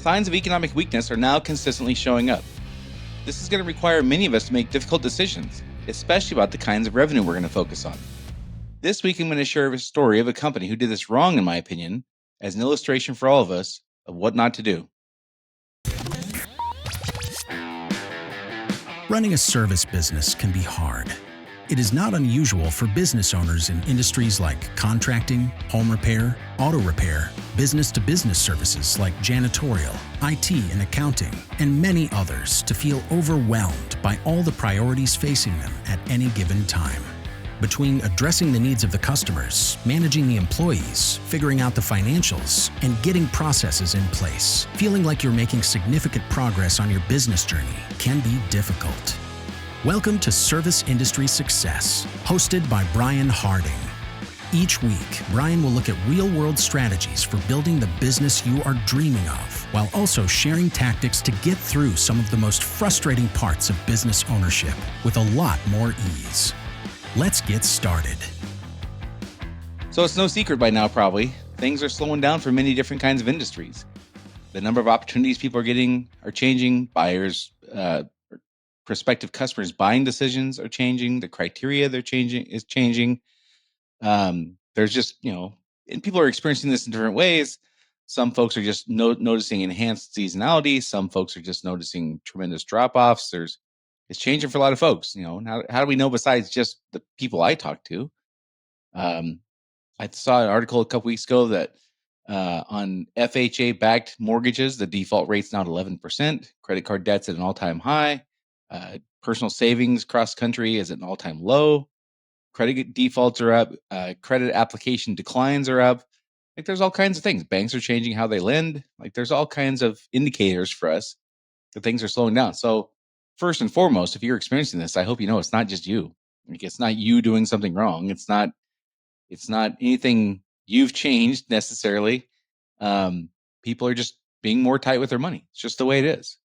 Signs of economic weakness are now consistently showing up. This is going to require many of us to make difficult decisions, especially about the kinds of revenue we're going to focus on. This week, I'm going to share a story of a company who did this wrong, in my opinion, as an illustration for all of us of what not to do. Running a service business can be hard. It is not unusual for business owners in industries like contracting, home repair, auto repair, business-to-business services like janitorial, IT and accounting, and many others to feel overwhelmed by all the priorities facing them at any given time. Between addressing the needs of the customers, managing the employees, figuring out the financials, and getting processes in place, feeling like you're making significant progress on your business journey can be difficult. Welcome to Service Industry Success, hosted by Brian Harding. Each week, Brian will look at real-world strategies for building the business you are dreaming of, while also sharing tactics to get through some of the most frustrating parts of business ownership with a lot more ease. Let's get started. So it's no secret by now, probably, things are slowing down for many different kinds of industries. The number of opportunities people are getting are changing. Buyers, prospective customers' buying decisions are changing. The criteria they're changing is changing. There's just, and people are experiencing this in different ways. Some folks are just noticing enhanced seasonality. Some folks are just noticing tremendous drop-offs. It's changing for a lot of folks. How do we know besides just the people I talk to? I saw an article a couple weeks ago that on FHA-backed mortgages, the default rate's now at 11%. Credit card debt's at an all-time high. Personal savings cross-country is at an all-time low. Credit defaults are up. Credit application declines are up. Like, there's all kinds of things. Banks are changing how they lend. Like, there's all kinds of indicators for us that things are slowing down. So first and foremost, if you're experiencing this, I hope you know it's not just you. Like, it's not you doing something wrong. It's not anything you've changed necessarily. People are just being more tight with their money. It's just the way it is.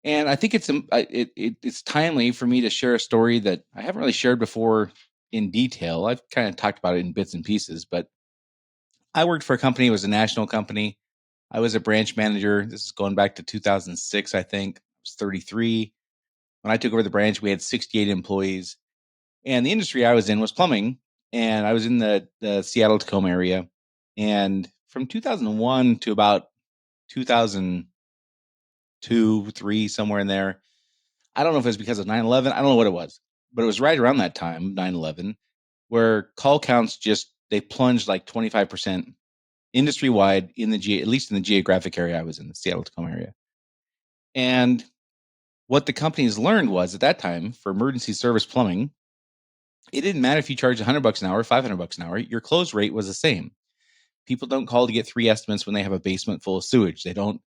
And I think it's timely for me to share a story that I haven't really shared before in detail. I've kind of talked about it in bits and pieces, but I worked for a company. It was a national company. I was a branch manager. This is going back to 2006, I think. I was 33. When I took over the branch, we had 68 employees. And the industry I was in was plumbing. And I was in the Seattle Tacoma area. And from 2001 to about 2002, 2003, somewhere in there, I don't know if it was because of 9/11. I don't know what it was. But it was right around that time, 9/11, where call counts they plunged like 25% industry-wide at least in the geographic area I was in, the Seattle Tacoma area. And what the companies learned was, at that time, for emergency service plumbing, it didn't matter if you charged $100 an hour, $500 an hour, your close rate was the same. People don't call to get 3 estimates when they have a basement full of sewage. They don't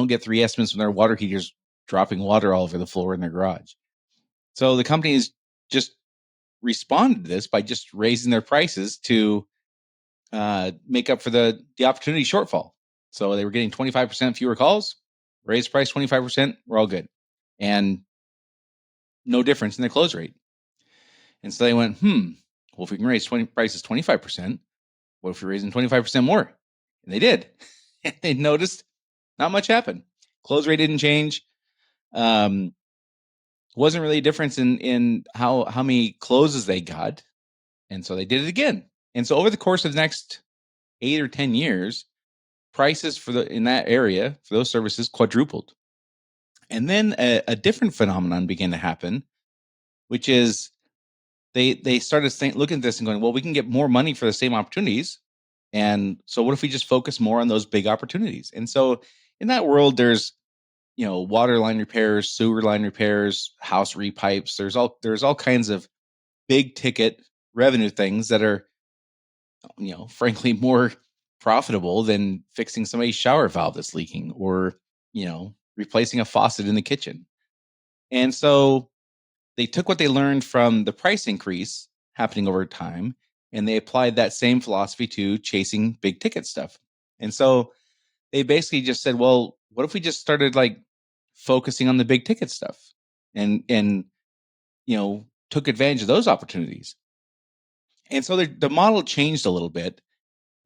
get 3 estimates when their water heater's dropping water all over the floor in their garage. So the companies just responded to this by just raising their prices to make up for the opportunity shortfall. So they were getting 25% fewer calls, raised price 25%, we're all good. And no difference in their close rate. And so they went, well, if we can raise prices 25%, what if we raise them 25% more? And they did. And they noticed not much happened. Close rate didn't change. Wasn't really a difference in how many closes they got. And so they did it again. And so over the course of the next 8 or 10 years, prices in that area for those services quadrupled. And then a different phenomenon began to happen, which is they started looking at this and going, well, we can get more money for the same opportunities. And so what if we just focus more on those big opportunities? And so in that world, there's, water line repairs, sewer line repairs, house repipes. There's all kinds of big ticket revenue things that are, frankly, more profitable than fixing somebody's shower valve that's leaking or, replacing a faucet in the kitchen. And so they took what they learned from the price increase happening over time, and they applied that same philosophy to chasing big ticket stuff. And so they basically just said, well, what if we just started focusing on the big ticket stuff and took advantage of those opportunities? And so the model changed a little bit,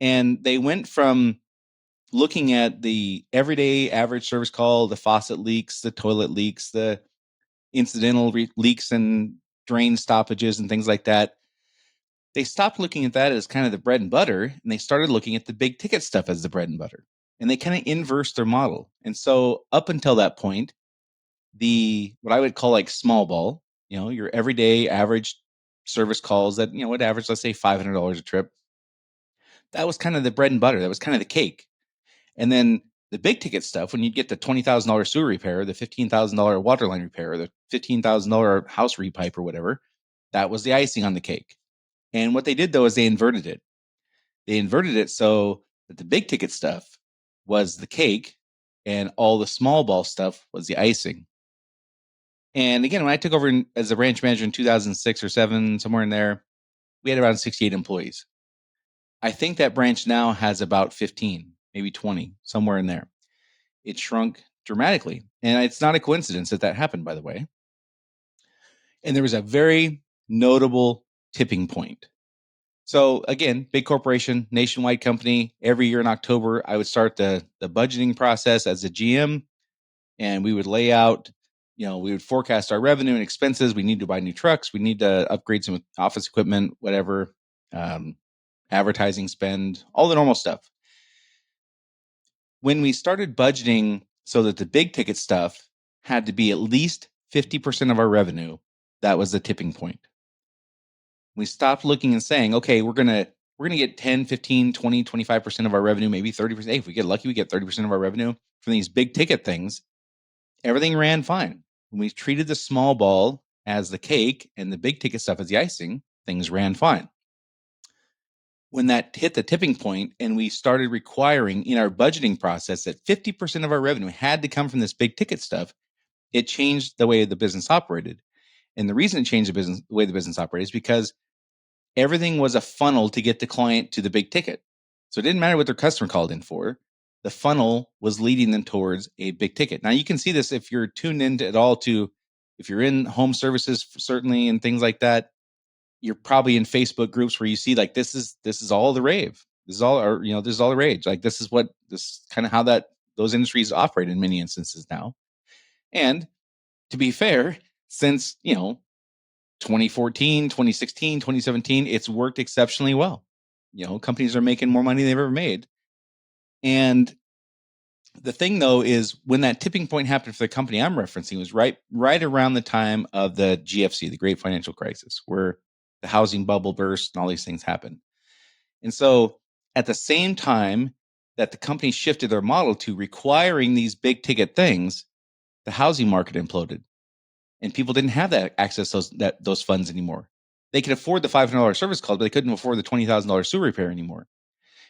and they went from looking at the everyday average service call, the faucet leaks, the toilet leaks, the incidental leaks and drain stoppages and things like that. They stopped looking at that as kind of the bread and butter, and they started looking at the big ticket stuff as the bread and butter. And they kind of inversed their model. And so up until that point, the what I would call like small ball, your everyday average service calls that, would average, let's say $500 a trip. That was kind of the bread and butter. That was kind of the cake. And then the big ticket stuff, when you get the $20,000 sewer repair, the $15,000 water line repair, the $15,000 house repipe or whatever, that was the icing on the cake. And what they did though is they inverted it. They inverted it so that the big ticket stuff was the cake and all the small ball stuff was the icing. And again, when I took over as a branch manager in 2006 or 7, somewhere in there, we had around 68 employees. I think that branch now has about 15, maybe 20, somewhere in there. It shrunk dramatically. And it's not a coincidence that that happened, by the way. And there was a very notable tipping point. So again, big corporation, nationwide company. Every year in October, I would start the budgeting process as a GM, and we would lay out, we would forecast our revenue and expenses. We need to buy new trucks. We need to upgrade some office equipment, whatever, advertising spend, all the normal stuff. When we started budgeting so that the big ticket stuff had to be at least 50% of our revenue, that was the tipping point. We stopped looking and saying, okay, we're going to get 10, 15, 20, 25% of our revenue, maybe 30%. Hey, if we get lucky, we get 30% of our revenue from these big ticket things. Everything ran fine. When we treated the small ball as the cake and the big ticket stuff as the icing, things ran fine. When that hit the tipping point and we started requiring in our budgeting process that 50% of our revenue had to come from this big ticket stuff, it changed the way the business operated. And the reason it changed the way the business operated is because everything was a funnel to get the client to the big ticket. So it didn't matter what their customer called in for. The funnel was leading them towards a big ticket. Now you can see this if you're tuned into at all to, if you're in home services, certainly, and things like that, you're probably in Facebook groups where you see like, this is all the rave. This is all, or, this is all the rage. Like this is kind of how those industries operate in many instances now. And to be fair, since, 2014, 2016, 2017, it's worked exceptionally well. Companies are making more money than they've ever made. And the thing though is when that tipping point happened for the company I'm referencing was right around the time of the GFC, the Great Financial Crisis, where the housing bubble burst and all these things happened. And so at the same time that the company shifted their model to requiring these big ticket things, the housing market imploded. And people didn't have that access to those funds anymore. They could afford the $500 service call, but they couldn't afford the $20,000 sewer repair anymore.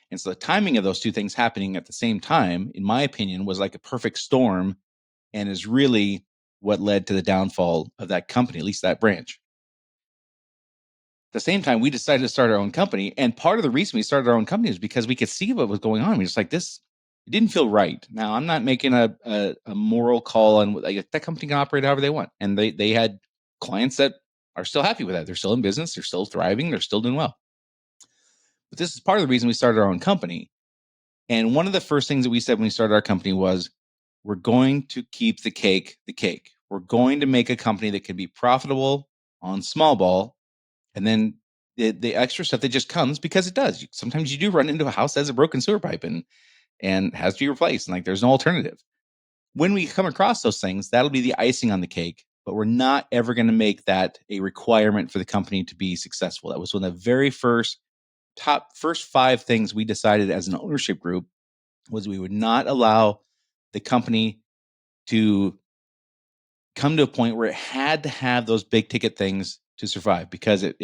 And so the timing of those two things happening at the same time, in my opinion, was like a perfect storm and is really what led to the downfall of that company, at least that branch. At the same time, we decided to start our own company. And part of the reason we started our own company is because we could see what was going on. We were just like, this, it didn't feel right. Now, I'm not making a moral call on like, that company can operate however they want. And they had clients that are still happy with that. They're still in business. They're still thriving. They're still doing well. But this is part of the reason we started our own company. And one of the first things that we said when we started our company was, we're going to keep the cake the cake. We're going to make a company that can be profitable on small ball. And then the extra stuff that just comes because it does. Sometimes you do run into a house that has a broken sewer pipe and has to be replaced. And like, there's no alternative. When we come across those things, that'll be the icing on the cake, but we're not ever going to make that a requirement for the company to be successful. That was one of the very first 5 things we decided as an ownership group was we would not allow the company to come to a point where it had to have those big ticket things to survive because it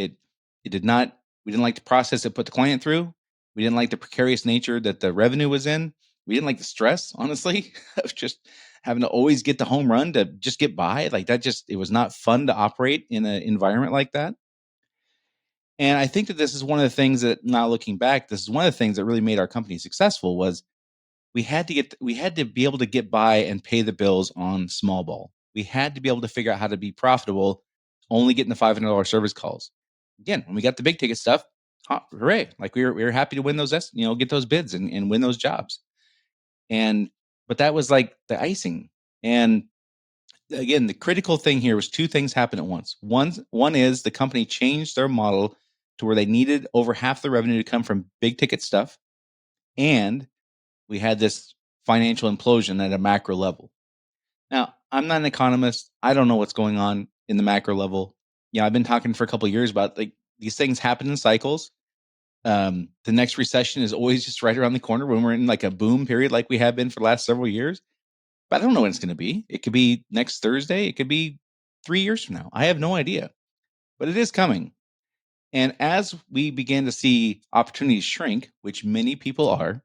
did not, we didn't like the process it put the client through. We didn't like the precarious nature that the revenue was in. We didn't like the stress, honestly, of just having to always get the home run to just get by. Like that it was not fun to operate in an environment like that. And I think that this is one of the things that, now looking back, this is one of the things that really made our company successful was we had to be able to get by and pay the bills on small ball. We had to be able to figure out how to be profitable, only getting the $500 service calls. Again, when we got the big ticket stuff, hooray! Like we were happy to win those, get those bids and win those jobs. And but that was like the icing. And again, the critical thing here was two things happen at once. One is the company changed their model to where they needed over half the revenue to come from big ticket stuff, and we had this financial implosion at a macro level. Now, I'm not an economist. I don't know what's going on in the macro level. Yeah, I've been talking for a couple of years about like these things happen in cycles. The next recession is always just right around the corner when we're in like a boom period, like we have been for the last several years. But I don't know when it's going to be. It could be next Thursday. It could be 3 years from now. I have no idea, but it is coming. And as we begin to see opportunities shrink, which many people are,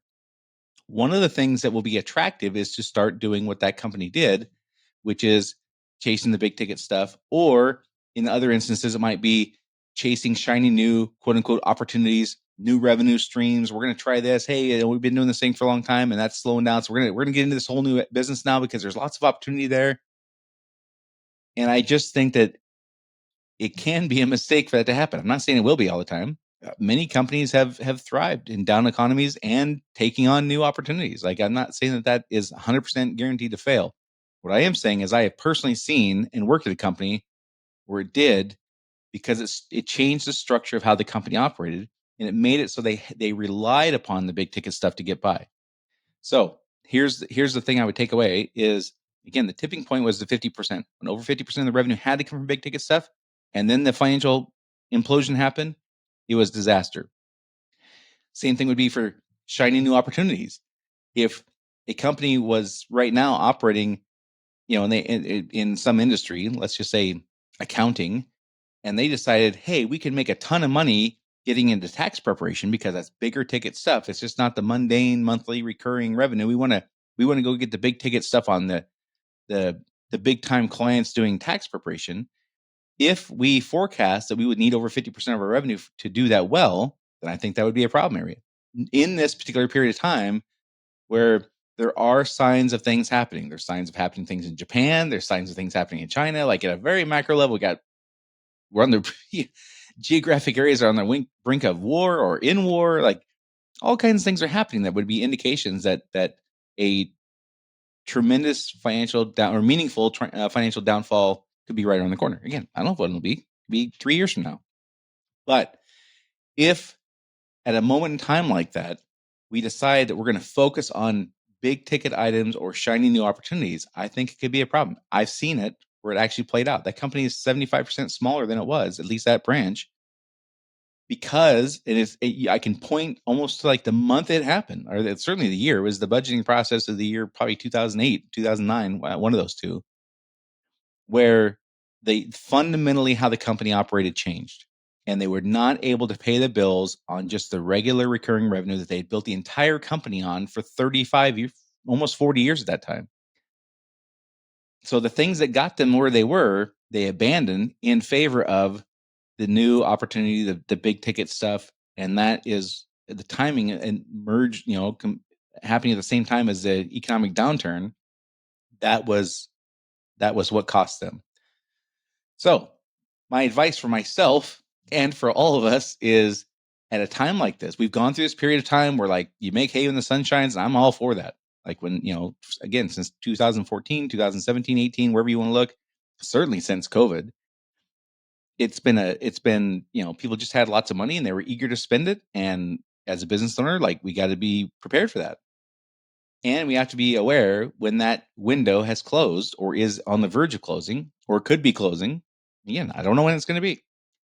one of the things that will be attractive is to start doing what that company did, which is chasing the big ticket stuff. Or in other instances, it might be chasing shiny new quote unquote opportunities, new revenue streams. We're going to try this. Hey, we've been doing this thing for a long time and that's slowing down. So we're going to get into this whole new business now because there's lots of opportunity there. And I just think that it can be a mistake for that to happen. I'm not saying it will be all the time. Many companies have thrived in down economies and taking on new opportunities. Like I'm not saying that is 100% guaranteed to fail. What I am saying is I have personally seen and worked at a company where it did because it changed the structure of how the company operated and it made it so they relied upon the big ticket stuff to get by. So here's the thing I would take away is again the tipping point was the 50%. When over 50% of the revenue had to come from big ticket stuff, and then the financial implosion happened, it was disaster. Same thing would be for shiny new opportunities. If a company was right now operating, and they in some industry, let's just say accounting, and they decided, hey, we can make a ton of money getting into tax preparation because that's bigger ticket stuff. It's just not the mundane monthly recurring revenue. We want to go get the big ticket stuff on the the big time clients doing tax preparation. If we forecast that we would need over 50% of our revenue to do that well, then I think that would be a problem area. In this particular period of time where there are signs of things happening, there's signs of happening things in Japan, there's signs of things happening in China, like at a very macro level, we're on the geographic areas are on the brink of war or in war. Like all kinds of things are happening that would be indications that a tremendous financial down or meaningful financial downfall could be right around the corner. Again, I don't know what it'll be 3 years from now. But if at a moment in time like that, we decide that we're going to focus on big ticket items or shiny new opportunities, I think it could be a problem. I've seen it where it actually played out. That company is 75% smaller than it was, at least that branch, because I can point almost to like the month it happened, or certainly the year. It was the budgeting process of the year, probably 2008, 2009, one of those two, where they fundamentally how the company operated changed. And they were not able to pay the bills on just the regular recurring revenue that they had built the entire company on for 35 years, almost 40 years at that time. So the things that got them where they were, they abandoned in favor of the new opportunity, the big ticket stuff. And that is the timing and merged, happening at the same time as the economic downturn. That was what cost them. So my advice for myself and for all of us is at a time like this, we've gone through this period of time where like you make hay when the sun shines, and I'm all for that. Like when, again, since 2014, 2017, 18, wherever you want to look, certainly since COVID, it's been, people just had lots of money and they were eager to spend it. And as a business owner, like we got to be prepared for that. And we have to be aware when that window has closed or is on the verge of closing or could be closing. Again, I don't know when it's going to be,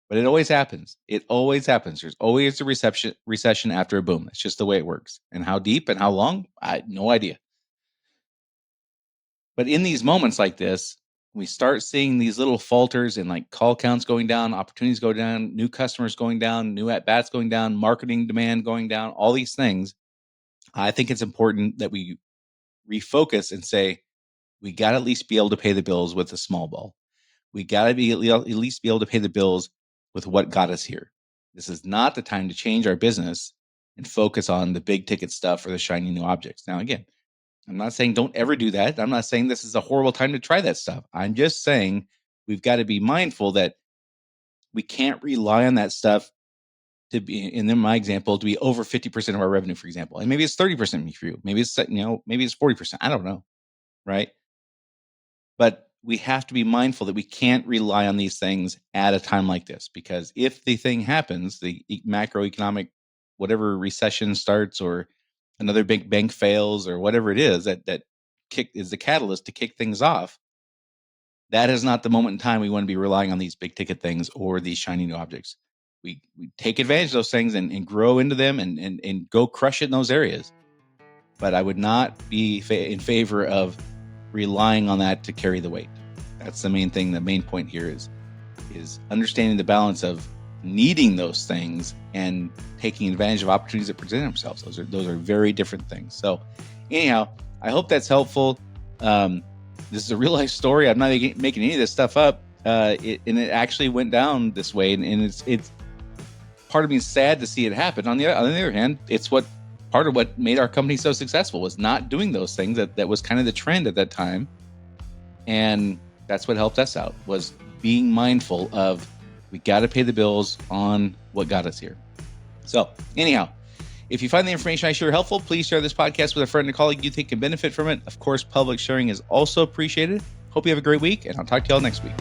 but it always happens. It always happens. There's always a recession after a boom. It's just the way it works. And how deep and how long, I no idea. But in these moments like this, we start seeing these little falters in like call counts going down, opportunities go down, new customers going down, new at bats going down, marketing demand going down, all these things. I think it's important that we refocus and say, we got to at least be able to pay the bills with a small ball. We got to be at least be able to pay the bills with what got us here. This is not the time to change our business and focus on the big ticket stuff or the shiny new objects. Now, again, I'm not saying don't ever do that. I'm not saying this is a horrible time to try that stuff. I'm just saying we've got to be mindful that we can't rely on that stuff to be, and then my example, to be over 50% of our revenue, for example. And maybe it's 30% for you. Maybe it's, maybe it's 40%. I don't know. Right. But we have to be mindful that we can't rely on these things at a time like this, because if the thing happens, the macroeconomic, whatever recession starts, or another big bank fails, or whatever it is that is the catalyst to kick things off, that is not the moment in time we want to be relying on these big ticket things or these shiny new objects. We take advantage of those things and grow into them and go crush it in those areas. But I would not be in favor of relying on that to carry the weight. That's the main thing. The main point here is understanding the balance of needing those things and taking advantage of opportunities that present themselves. Those are very different things. So anyhow, I hope that's helpful. This is a real life story. I'm not making any of this stuff up. It actually went down this way, and it's part of me is sad to see it happen. On the other hand, it's part of what made our company so successful, was not doing those things. That was kind of the trend at that time. And that's what helped us out, was being mindful of, we got to pay the bills on what got us here. So anyhow, if you find the information I share helpful, please share this podcast with a friend or colleague you think can benefit from it. Of course, public sharing is also appreciated. Hope you have a great week, and I'll talk to y'all next week.